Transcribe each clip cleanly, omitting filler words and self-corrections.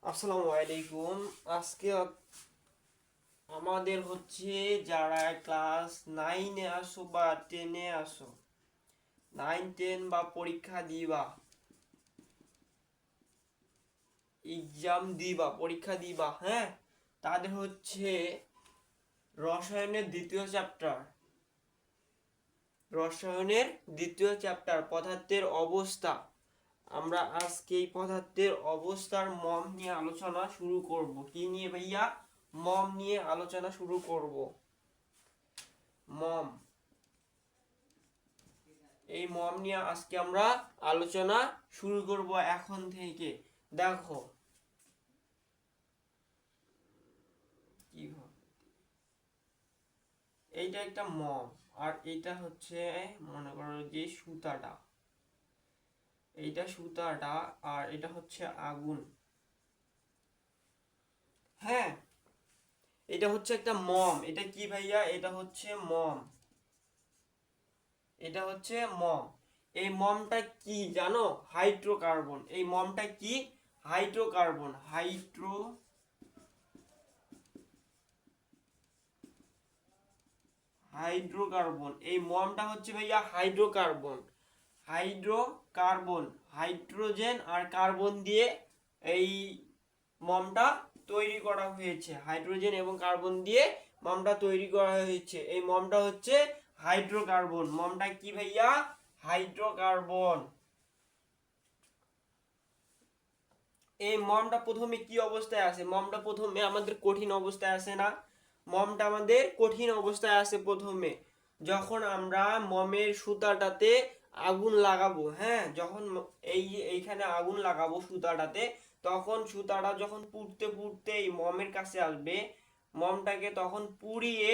আসসালামু আলাইকুম। আজকে আমাদের হচ্ছে যারা ক্লাস 9-এ আসো বা 10-এ আসো, 9-10 বা পরীক্ষা দিবা, এক্সাম দিবা, পরীক্ষা দিবা, হ্যাঁ, তাদের হচ্ছে রসায়নের দ্বিতীয় চ্যাপ্টার, পদার্থের অবস্থা। আমরা আজকে এই পদার্থের অবস্থার মম নিয়ে আলোচনা শুরু করব। কি নিয়ে ভাইয়া? মম নিয়ে আলোচনা শুরু করব। মম, এই মম নিয়ে আজকে আমরা আলোচনা শুরু করব এখন থেকে। দেখো কি এইটা একটা মম, আর এইটা হচ্ছে, মনে করো যে সুতাটা, এইটা সুতাটা, আর এটা হচ্ছে আগুন। হ্যাঁ, এটা হচ্ছে একটা মম। এটা কি ভাইয়া? এটা হচ্ছে মম, এটা হচ্ছে মম। এই মমটা কি জানো? হাইড্রোকার্বন। এই মমটা কি? হাইড্রোকার্বন। হাইড্রোকার্বন। এই মমটা হচ্ছে ভাইয়া হাইড্রোকার্বন। হাইড্রোকার্বন, হাইড্রোজেন আর কার্বন দিয়ে এই মমটা তৈরি করা হয়েছে। হাইড্রোজেন এবং কার্বন দিয়ে মমটা তৈরি করা হয়েছে। এই মমটা হচ্ছে হাইড্রোকার্বন। মমটা কি ভাইয়া? হাইড্রোকার্বন। এই মমটা প্রথমে কি অবস্থায় আছে? মমটা প্রথমে আমাদের কঠিন অবস্থায় আছে না? মমটা আমাদের কঠিন অবস্থায় আছে প্রথমে। যখন আমরা মমের সুতাটাতে আগুন লাগাবো, হ্যাঁ, যখন এইখানে আগুন লাগাবো সুতাটাতে, তখন সুতাটা যখন পুড়তে পুড়তে এই মমের কাছে আসবে, মমটাকে তখন পুড়িয়ে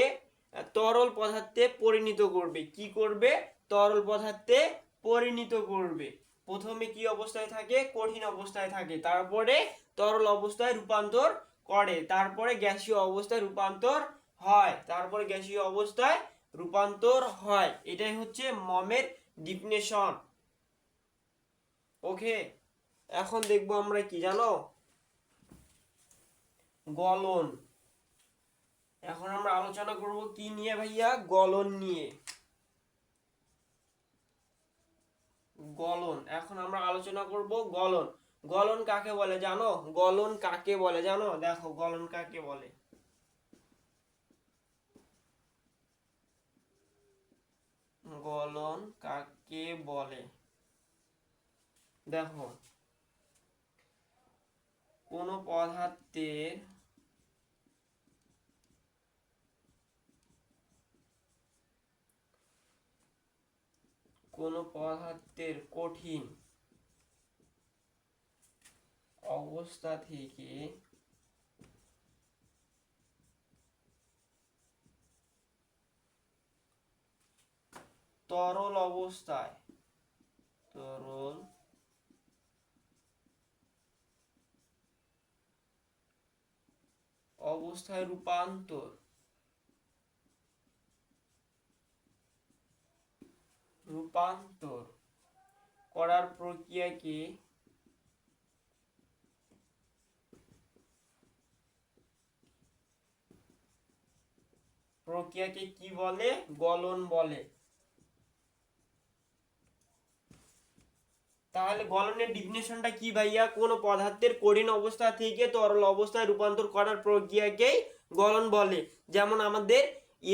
তরল পদার্থে পরিণত করবে। কি করবে? তরল পদার্থে পরিণত করবে। প্রথমে কি অবস্থায় থাকে? কঠিন অবস্থায় থাকে, তারপরে তরল অবস্থায় রূপান্তর করে, তারপরে গ্যাসীয় অবস্থায় রূপান্তর হয়, তারপরে গ্যাসীয় অবস্থায় রূপান্তর হয়। এটাই হচ্ছে মমের ডিফিনেশন। ওকে, এখন দেখবো আমরা কি জানো? গলন। এখন আমরা আলোচনা করব কি নিয়ে ভাইয়া? গলন নিয়ে। গলন, এখন আমরা আলোচনা করব গলন। গলন কাকে বলে জানো? গলন কাকে বলে জানো? দেখো গলন কাকে বলে। গলন কাকে বলে? দেখো, কোন পদার্থের কঠিন অবস্থা থেকে তরল অবস্থায়, তরল অবস্থায় রূপান্তর করার প্রক্রিয়াকে কি বলে? গলন বলে। তাহলে গলনের ডিফিনেশনটা কি ভাইয়া? কোন পদার্থের কঠিন অবস্থা থেকে তরল অবস্থায় রূপান্তর করার প্রক্রিয়াকেই গলন বলে। যেমন আমাদের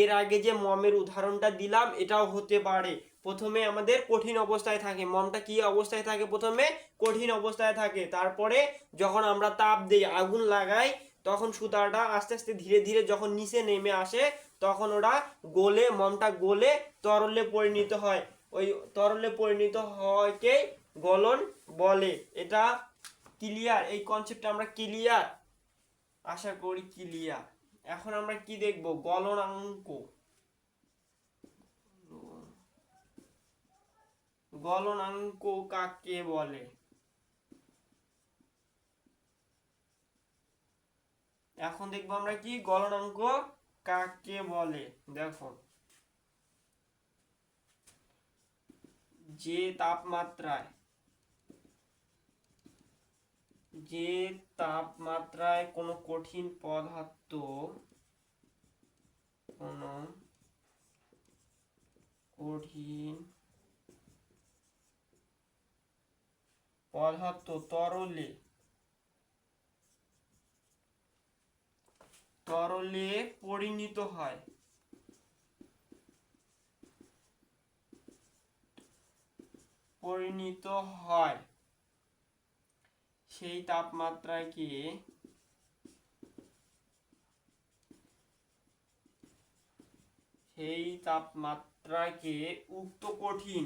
এর আগে যে মমের উদাহরণটা দিলাম, এটাও হতে পারে। প্রথমে আমাদের কঠিন অবস্থায় থাকে, মমটা কি অবস্থায় থাকে? প্রথমে কঠিন অবস্থায় থাকে, তারপরে যখন আমরা তাপ দিই, আগুন লাগাই, তখন সুতাটা আস্তে আস্তে ধীরে ধীরে যখন নিচে নেমে আসে, তখন ওরা গলে, মমটা গলে তরলে পরিণত হয়। ওই তরলে পরিণত হয়কেই গলন বলে। এটা ক্লিয়ার? এই কনসেপ্টটা আমরা ক্লিয়ার? আশা করি ক্লিয়ার। এখন আমরা কি দেখব? গলনাঙ্ক। গলনাঙ্ক কাকে বলে? এখন দেখবো আমরা কি গলনাঙ্ক কাকে বলে। দেখো, যে তাপমাত্রায় যে তাপমাত্রায় কোনো কঠিন পদার্থ তরলে পরিণত হয়, সেই তাপমাত্রাকে উক্ত কঠিন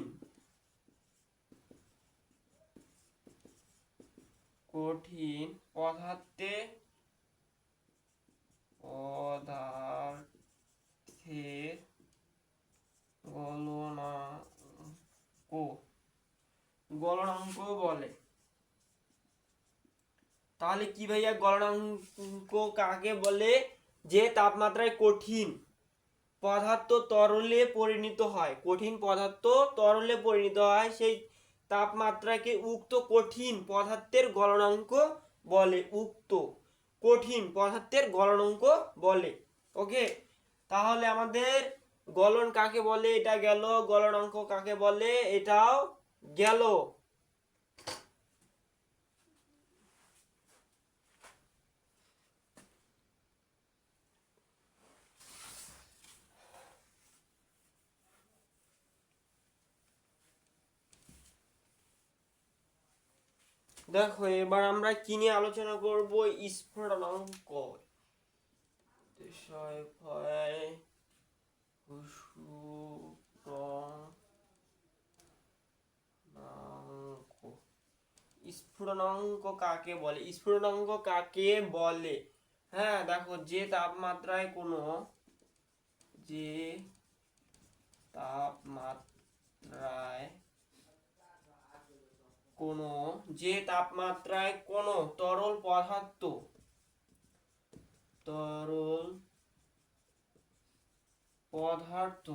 পদার্থের গলনাঙ্ক বলে। তাহলে কি ভাইয়া, গলনাঙ্ক কাকে বলে? যে তাপমাত্রায় কঠিন পদার্থ তরলে পরিণত হয়, সেই তাপমাত্রাকে উক্ত কঠিন পদার্থের গলনাঙ্ক বলে, ওকে। তাহলে আমাদের গলন কাকে বলে এটা গেল, গলনাঙ্ক কাকে বলে এটাও গেল। দেখো এবার আমরা কি নিয়ে আলোচনা করব? স্ফুটনাঙ্ক। স্ফুটনাঙ্ক কাকে বলে? হ্যাঁ দেখো, যে তাপমাত্রায় কোনো তরল পদার্থ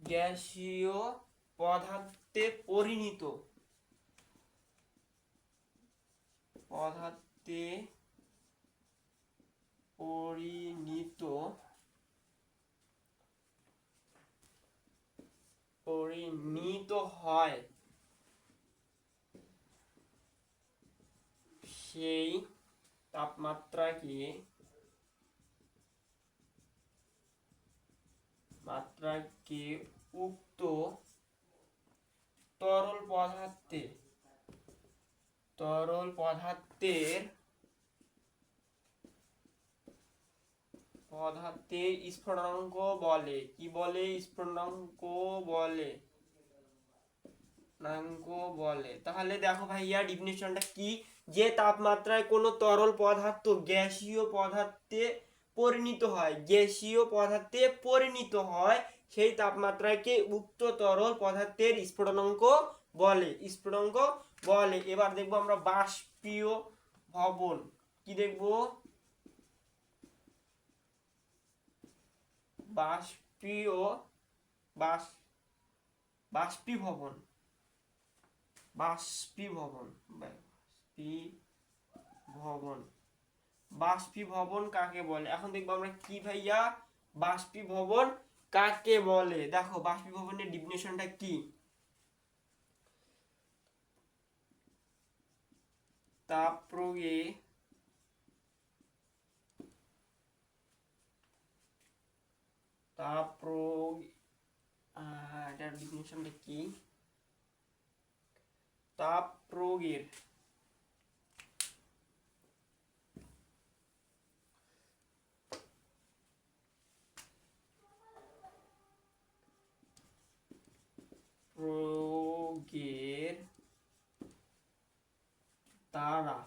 গ্যাসীয় পদার্থে পরিণত হয়, সেই তাপমাত্রাকে উক্ত তরল পদার্থের স্ফুটনাঙ্ক বলে। কি বলে? স্ফুটনাঙ্ক বলে। তাহলে দেখো ভাইয়া, ডেফিনিশনটা কি? যে তাপমাত্রায় কোনো তরল পদার্থ গ্যাসীয় পদার্থে পরিণত হয়, সেই তাপমাত্রাকে উক্ত তরল পদার্থের স্ফুটনাঙ্ক বলে। এবার দেখবো আমরা বাষ্পীয় ভবন। কি দেখবো? বাষ্পীভবন কাকে বলে? এখন দেখবো আমরা কি ভাইয়া, বাষ্পীভবন কাকে বলে। দেখো বাষ্পীভবনের ডেফিনিশনটা কি? তাপ প্রয়োগে এটার ডেফিনিশনটা কি? তাপ প্রয়োগের দ্বারা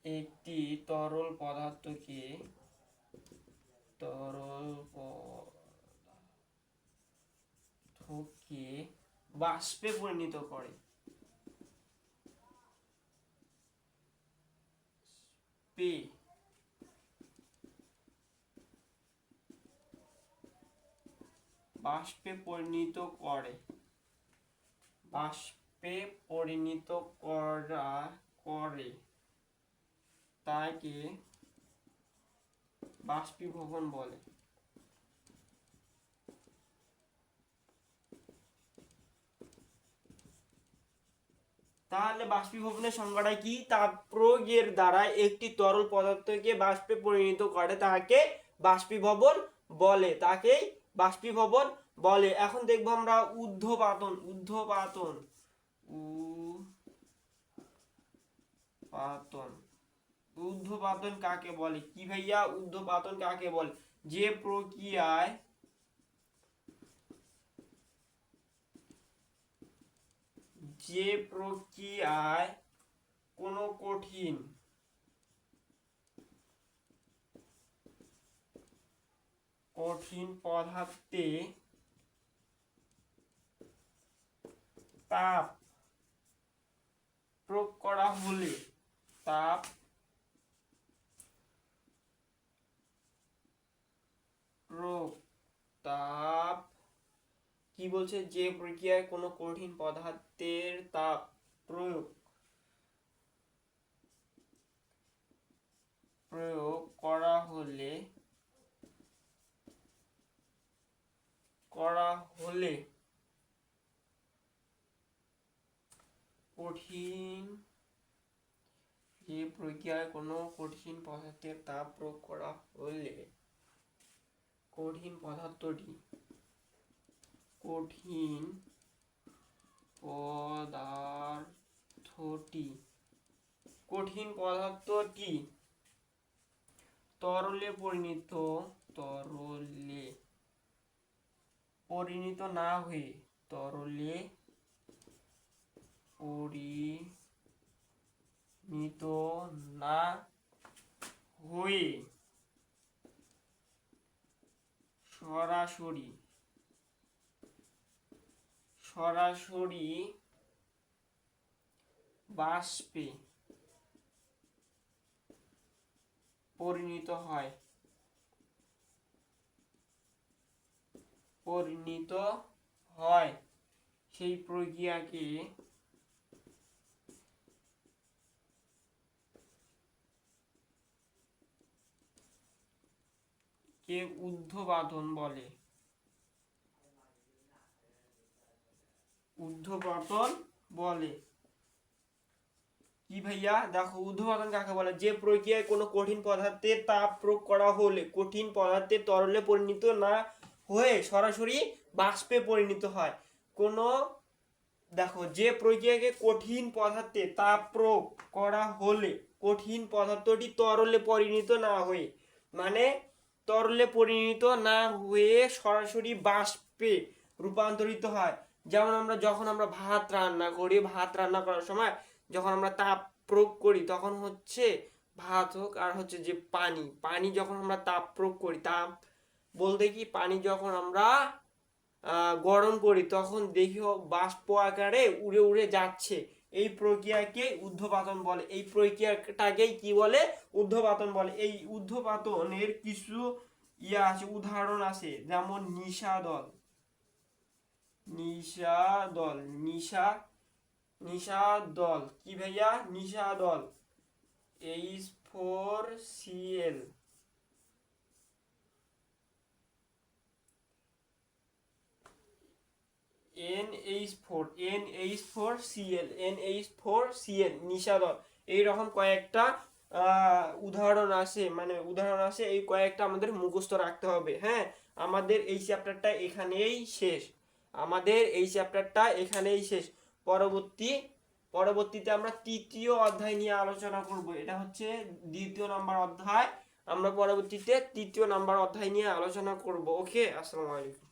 একটি তরল পদার্থকে বাষ্পে পরিণত করে। বাষ্পে পরিণত করে, বাষ্পে পরিণত করে তাকে বাষ্পীভবন বলে। তাহলে বাষ্পীভবনের সংজ্ঞাটা কি? তাপ প্রয়োগের দ্বারা একটি তরল পদার্থকে বাষ্পে পরিণত করে তাকে বাষ্পীভবন বলে, তাকে বাষ্পীভবন বলে। এখন দেখবো আমরা ঊর্ধ্বপাতন। ঊর্ধ্বপাতন পাতন ঊর্ধ্বপাতন কাকে বলে? কি ভাইয়া, ঊর্ধ্বপাতন কাকে বলে? যে প্রক্রিয়ায় কোনো কঠিন পদার্থে তাপ প্রয়োগ করা হলে তাপ কি বলছে? যে প্রক্রিয়ায় কোনো কঠিন পদার্থের তাপ প্রয়োগ করা হলে যে প্রক্রিয়ায় কোনো কঠিন পদার্থের তাপ প্রয়োগ করা হলে কঠিন পদার্থটি তরলে পরিণত না হয়ে সরাসরি বাষ্পে পরিণত হয় সেই প্রক্রিয়াকে ঊর্ধ্বপাতন বলে। কি ভাইয়া, দেখো ঊর্ধ্বপাতন কাকে বলে? যে প্রক্রিয়ায় কোনো কঠিন পদার্থের তাপ প্রয়োগ করা হলে কঠিন পদার্থের তরলে পরিণত না হয়ে সরাসরি বাষ্পে পরিণত হয়। দেখো, যে প্রক্রিয়াকে কঠিন পদার্থে তাপ প্রয়োগ করা হলে কঠিন পদার্থটি তরলে পরিণত না হয়ে, মানে তরলে পরিণত না হয়ে সরাসরি বাষ্পে রূপান্তরিত হয়। যেমন যখন আমরা ভাত রান্না করার সময় যখন আমরা তাপ প্রয়োগ করি তখন হচ্ছে ভাত হোক আর হচ্ছে যে পানি যখন আমরা তাপ প্রয়োগ করি, তাপ বলতে কি পানি যখন আমরা গরম করি তখন দেখি বাষ্প আকারে উড়ে উড়ে যাচ্ছে, এই প্রক্রিয়াকে ঊর্ধ্বপাতন বলে। এই প্রক্রিয়াটাকেই কি বলে? ঊর্ধ্বপাতন বলে। এই ঊর্ধ্বপাতনের কিছু উদাহরণ আছে, যেমন নিশাদল। কি ভাইয়া? নিশাদল H4Cl, NH4Cl নিশাদল। এইরকম কয়েকটা উদাহরণ আছে, এই কয়েকটা আমাদের মুখস্থ রাখতে হবে। হ্যাঁ, আমাদের এই চ্যাপ্টারটা এখানেই শেষ। পরবর্তীতে আমরা তৃতীয় অধ্যায় নিয়ে আলোচনা করব। এটা হচ্ছে 2 নম্বর অধ্যায়। আমরা পরবর্তীতে 3 নম্বর অধ্যায় নিয়ে আলোচনা করব। ওকে, আসসালামু আলাইকুম।